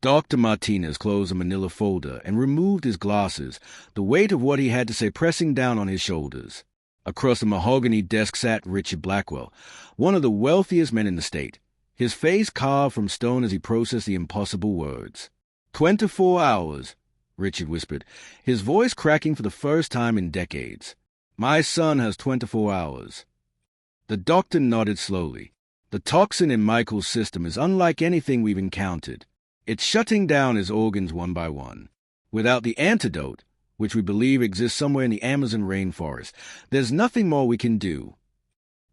Dr. Martinez closed a manila folder and removed his glasses, the weight of what he had to say pressing down on his shoulders. Across the mahogany desk sat Richard Blackwell, one of the wealthiest men in the state, his face carved from stone as he processed the impossible words. 24 hours, Richard whispered, his voice cracking for the first time in decades. My son has 24 hours. The doctor nodded slowly. The toxin in Michael's system is unlike anything we've encountered. It's shutting down his organs one by one. Without the antidote, which we believe exists somewhere in the Amazon rainforest, there's nothing more we can do.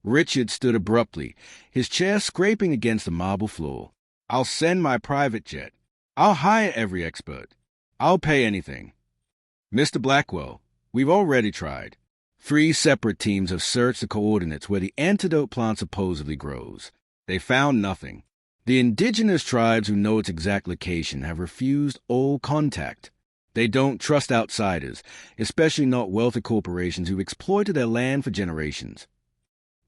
Richard stood abruptly, his chair scraping against the marble floor. I'll send my private jet. I'll hire every expert. I'll pay anything. Mr. Blackwell, we've already tried. 3 separate teams have searched the coordinates where the antidote plant supposedly grows. They found nothing. The indigenous tribes who know its exact location have refused all contact. They don't trust outsiders, especially not wealthy corporations who've exploited their land for generations.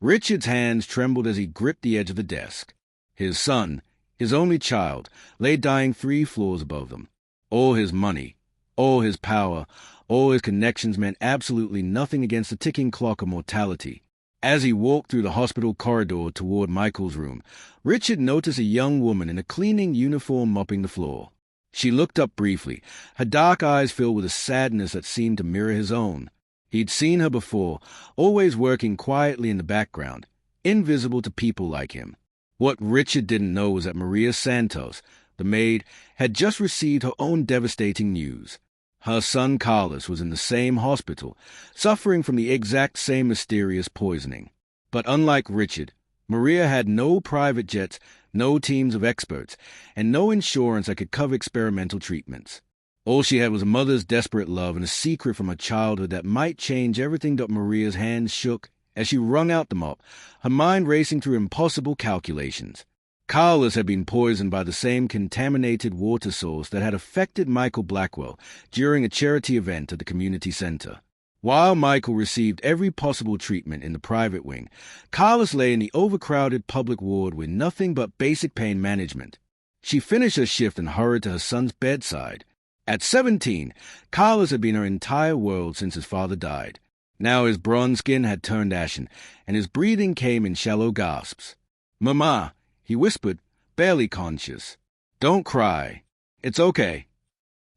Richard's hands trembled as he gripped the edge of the desk. His son, his only child, lay dying 3 floors above them. All his money, all his power, all his connections meant absolutely nothing against the ticking clock of mortality. As he walked through the hospital corridor toward Michael's room, Richard noticed a young woman in a cleaning uniform mopping the floor. She looked up briefly, her dark eyes filled with a sadness that seemed to mirror his own. He'd seen her before, always working quietly in the background, invisible to people like him. What Richard didn't know was that Maria Santos, the maid, had just received her own devastating news. Her son Carlos was in the same hospital, suffering from the exact same mysterious poisoning. But unlike Richard, Maria had no private jets, no teams of experts, and no insurance that could cover experimental treatments. All she had was a mother's desperate love and a secret from her childhood that might change everything. Maria's hands shook as she wrung out the mop, her mind racing through impossible calculations. Carlos had been poisoned by the same contaminated water source that had affected Michael Blackwell during a charity event at the community center. While Michael received every possible treatment in the private wing, Carlos lay in the overcrowded public ward with nothing but basic pain management. She finished her shift and hurried to her son's bedside. At 17, Carlos had been her entire world since his father died. Now his bronze skin had turned ashen, and his breathing came in shallow gasps. "Mama," he whispered, barely conscious. "Don't cry. It's okay."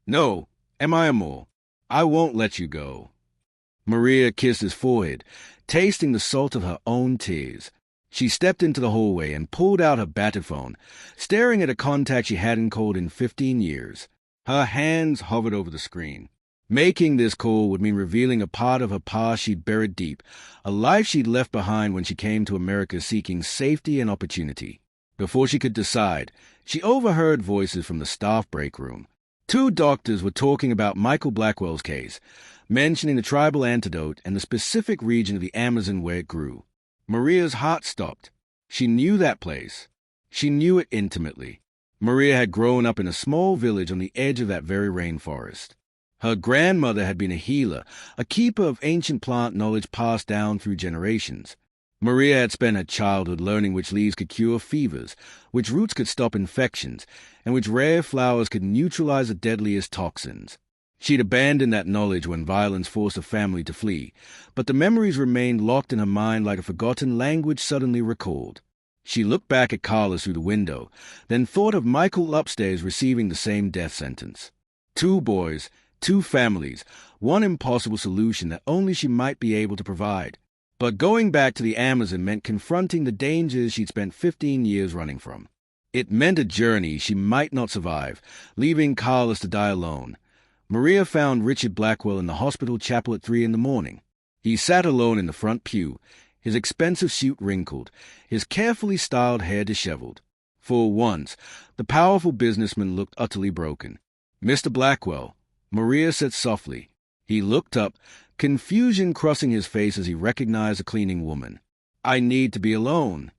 "No, mi amor. I won't let you go." Maria kissed his forehead, tasting the salt of her own tears. She stepped into the hallway and pulled out her battered phone, staring at a contact she hadn't called in 15 years. Her hands hovered over the screen. Making this call would mean revealing a part of her past she'd buried deep, a life she'd left behind when she came to America seeking safety and opportunity. Before she could decide, she overheard voices from the staff break room. 2 doctors were talking about Michael Blackwell's case, mentioning the tribal antidote and the specific region of the Amazon where it grew. Maria's heart stopped. She knew that place. She knew it intimately. Maria had grown up in a small village on the edge of that very rainforest. Her grandmother had been a healer, a keeper of ancient plant knowledge passed down through generations. Maria had spent her childhood learning which leaves could cure fevers, which roots could stop infections, and which rare flowers could neutralize the deadliest toxins. She'd abandoned that knowledge when violence forced her family to flee, but the memories remained locked in her mind like a forgotten language suddenly recalled. She looked back at Carlos through the window, then thought of Michael upstairs receiving the same death sentence. 2 boys, 2 families, one impossible solution that only she might be able to provide. But going back to the Amazon meant confronting the dangers she'd spent 15 years running from. It meant a journey she might not survive, leaving Carlos to die alone. Maria found Richard Blackwell in the hospital chapel at 3 in the morning. He sat alone in the front pew, his expensive suit wrinkled, his carefully styled hair disheveled. For once, the powerful businessman looked utterly broken. "Mr. Blackwell," Maria said softly. He looked up, confusion crossing his face as he recognized the cleaning woman. "I need to be alone."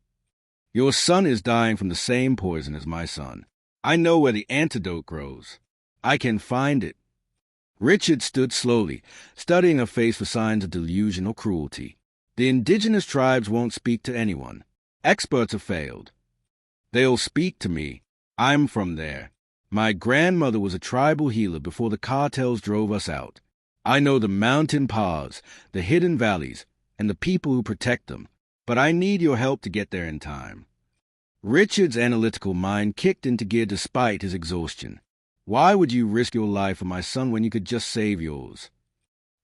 "Your son is dying from the same poison as my son. I know where the antidote grows. I can find it." Richard stood slowly, studying her face for signs of delusion or cruelty. The indigenous tribes won't speak to anyone. Experts have failed. "They'll speak to me. I'm from there." My grandmother was a tribal healer before the cartels drove us out. I know the mountain paths, the hidden valleys, and the people who protect them, but I need your help to get there in time." Richard's analytical mind kicked into gear despite his exhaustion. "Why would you risk your life for my son when you could just save yours?"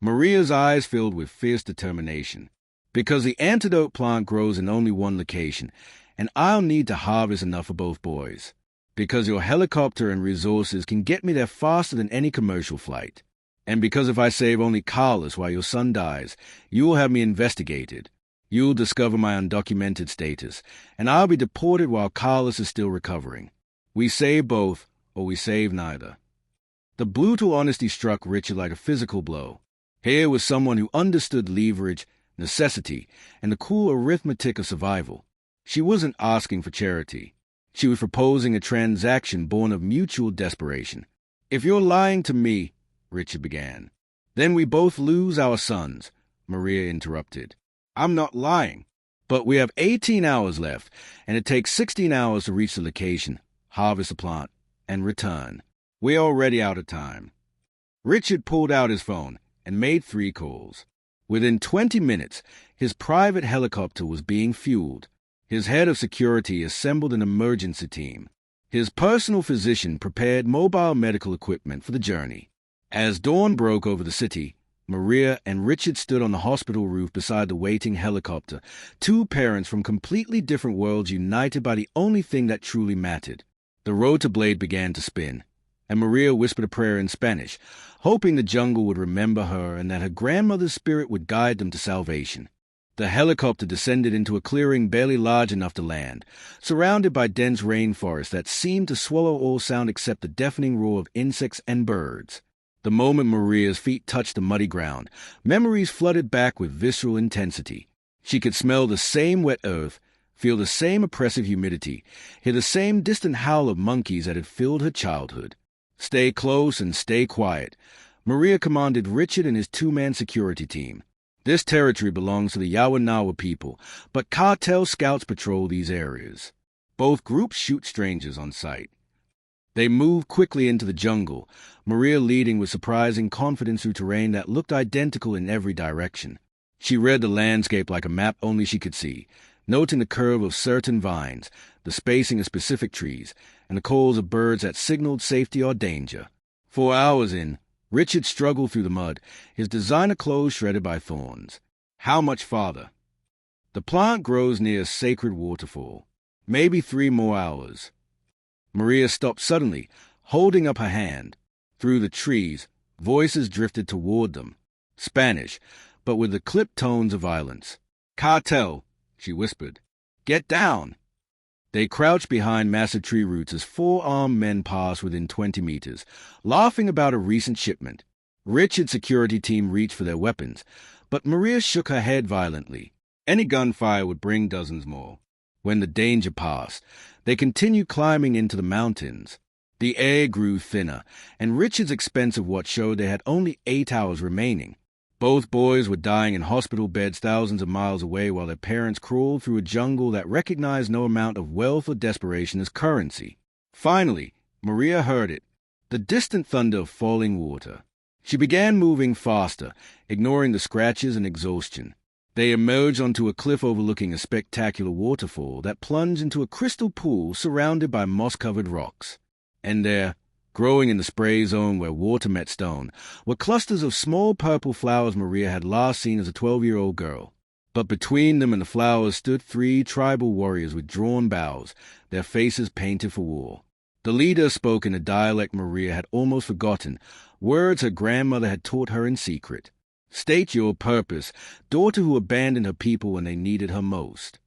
Maria's eyes filled with fierce determination. "Because the antidote plant grows in only one location, and I'll need to harvest enough for both boys. Because your helicopter and resources can get me there faster than any commercial flight. And because if I save only Carlos while your son dies, you will have me investigated. You'll discover my undocumented status, and I'll be deported while Carlos is still recovering. We save both, or we save neither." The brutal honesty struck Richard like a physical blow. Here was someone who understood leverage, necessity, and the cool arithmetic of survival. She wasn't asking for charity. She was proposing a transaction born of mutual desperation. "If you're lying to me," Richard began. "Then we both lose our sons," Maria interrupted. "I'm not lying. But we have 18 hours left, and it takes 16 hours to reach the location, harvest the plant, and return. We're already out of time." Richard pulled out his phone and made 3 calls. Within 20 minutes, his private helicopter was being fueled. His head of security assembled an emergency team. His personal physician prepared mobile medical equipment for the journey. As dawn broke over the city, Maria and Richard stood on the hospital roof beside the waiting helicopter, 2 parents from completely different worlds united by the only thing that truly mattered. The rotor blade began to spin, and Maria whispered a prayer in Spanish, hoping the jungle would remember her and that her grandmother's spirit would guide them to salvation. The helicopter descended into a clearing barely large enough to land, surrounded by dense rainforest that seemed to swallow all sound except the deafening roar of insects and birds. The moment Maria's feet touched the muddy ground, memories flooded back with visceral intensity. She could smell the same wet earth, feel the same oppressive humidity, hear the same distant howl of monkeys that had filled her childhood. "Stay close and stay quiet," Maria commanded Richard and his 2-man security team. "This territory belongs to the Yawanawa people, but cartel scouts patrol these areas. Both groups shoot strangers on sight." They moved quickly into the jungle, Maria leading with surprising confidence through terrain that looked identical in every direction. She read the landscape like a map only she could see, noting the curve of certain vines, the spacing of specific trees, and the calls of birds that signaled safety or danger. 4 hours in, Richard struggled through the mud, his designer clothes shredded by thorns. "How much farther?" "The plant grows near a sacred waterfall. Maybe 3 more hours." Maria stopped suddenly, holding up her hand. Through the trees, voices drifted toward them. Spanish, but with the clipped tones of violence. "Cartel," she whispered. "Get down!" They crouched behind massive tree roots as 4 armed men passed within 20 meters, laughing about a recent shipment. Richard's security team reached for their weapons, but Maria shook her head violently. Any gunfire would bring dozens more. When the danger passed, they continued climbing into the mountains. The air grew thinner, and Richard's expensive watch showed they had only 8 hours remaining. Both boys were dying in hospital beds thousands of miles away while their parents crawled through a jungle that recognized no amount of wealth or desperation as currency. Finally, Maria heard it, the distant thunder of falling water. She began moving faster, ignoring the scratches and exhaustion. They emerged onto a cliff overlooking a spectacular waterfall that plunged into a crystal pool surrounded by moss-covered rocks. And there, growing in the spray zone where water met stone, were clusters of small purple flowers Maria had last seen as a 12-year-old girl. But between them and the flowers stood 3 tribal warriors with drawn bows, their faces painted for war. The leader spoke in a dialect Maria had almost forgotten, words her grandmother had taught her in secret. "State your purpose, daughter who abandoned her people when they needed her most."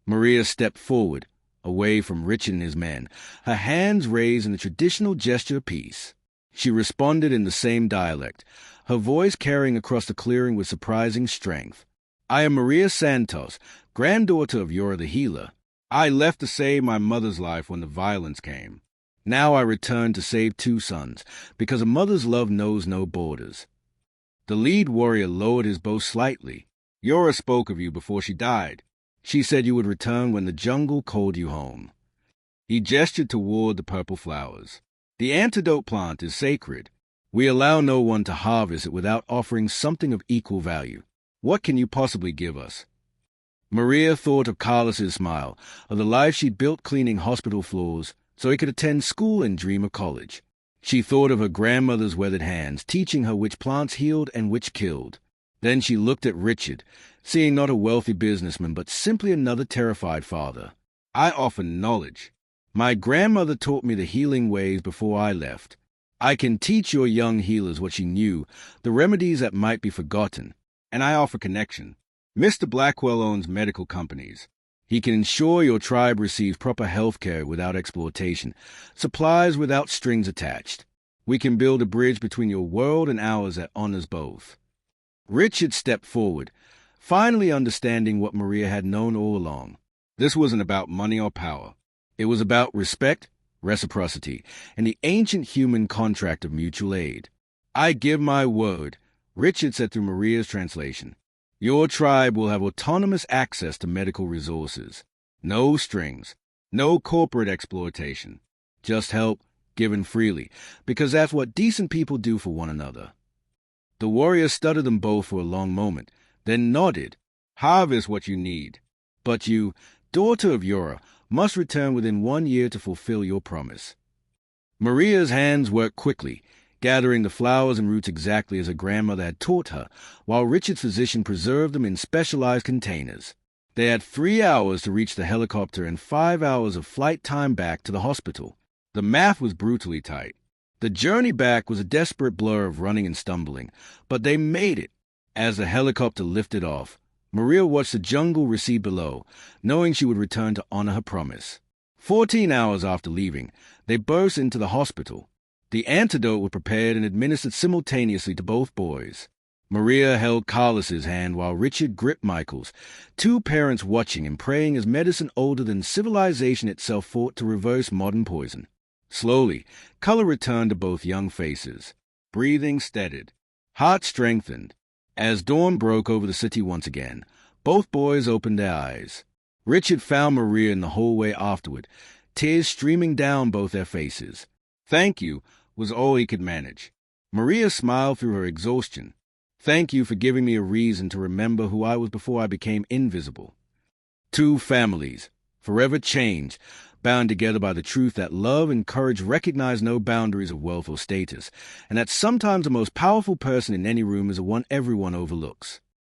Maria stepped forward, away from Richard and his men, her hands raised in the traditional gesture of peace. She responded in the same dialect, her voice carrying across the clearing with surprising strength. "I am Maria Santos, granddaughter of Yora the Healer. I left to save my mother's life when the violence came. Now I return to save 2 sons, because a mother's love knows no borders." The lead warrior lowered his bow slightly. "Yora spoke of you before she died. She said you would return when the jungle called you home." He gestured toward the purple flowers. The antidote plant is sacred. We allow no one to harvest it without offering something of equal value. What can you possibly give us? Maria thought of Carlos's smile, of the life she'd built cleaning hospital floors so he could attend school and dream of college. She thought of her grandmother's weathered hands, teaching her which plants healed and which killed. Then she looked at Richard, seeing not a wealthy businessman, but simply another terrified father. I offer knowledge. My grandmother taught me the healing ways before I left. I can teach your young healers what she knew, the remedies that might be forgotten, and I offer connection. Mr. Blackwell owns medical companies. He can ensure your tribe receives proper health care without exploitation, supplies without strings attached. We can build a bridge between your world and ours that honors both. Richard stepped forward, finally understanding what Maria had known all along. This wasn't about money or power. It was about respect, reciprocity, and the ancient human contract of mutual aid. I give my word, Richard said through Maria's translation. Your tribe will have autonomous access to medical resources. No strings, no corporate exploitation. Just help, given freely, because that's what decent people do for one another. The warrior studied them both for a long moment, then nodded. Harvest what you need. But you, daughter of Yura, must return within 1 year to fulfill your promise. Maria's hands worked quickly, gathering the flowers and roots exactly as her grandmother had taught her, while Richard's physician preserved them in specialized containers. They had 3 hours to reach the helicopter and 5 hours of flight time back to the hospital. The math was brutally tight. The journey back was a desperate blur of running and stumbling, but they made it. As the helicopter lifted off, Maria watched the jungle recede below, knowing she would return to honor her promise. 14 hours after leaving, they burst into the hospital. The antidote was prepared and administered simultaneously to both boys. Maria held Carlos's hand while Richard gripped Michael's, 2 parents watching and praying as medicine older than civilization itself fought to reverse modern poison. Slowly, color returned to both young faces. Breathing steadied. Heart strengthened. As dawn broke over the city once again, both boys opened their eyes. Richard found Maria in the hallway afterward, tears streaming down both their faces. Thank you was all he could manage. Maria smiled through her exhaustion. Thank you for giving me a reason to remember who I was before I became invisible. 2 families, forever changed, bound together by the truth that love and courage recognize no boundaries of wealth or status, and that sometimes the most powerful person in any room is the one everyone overlooks.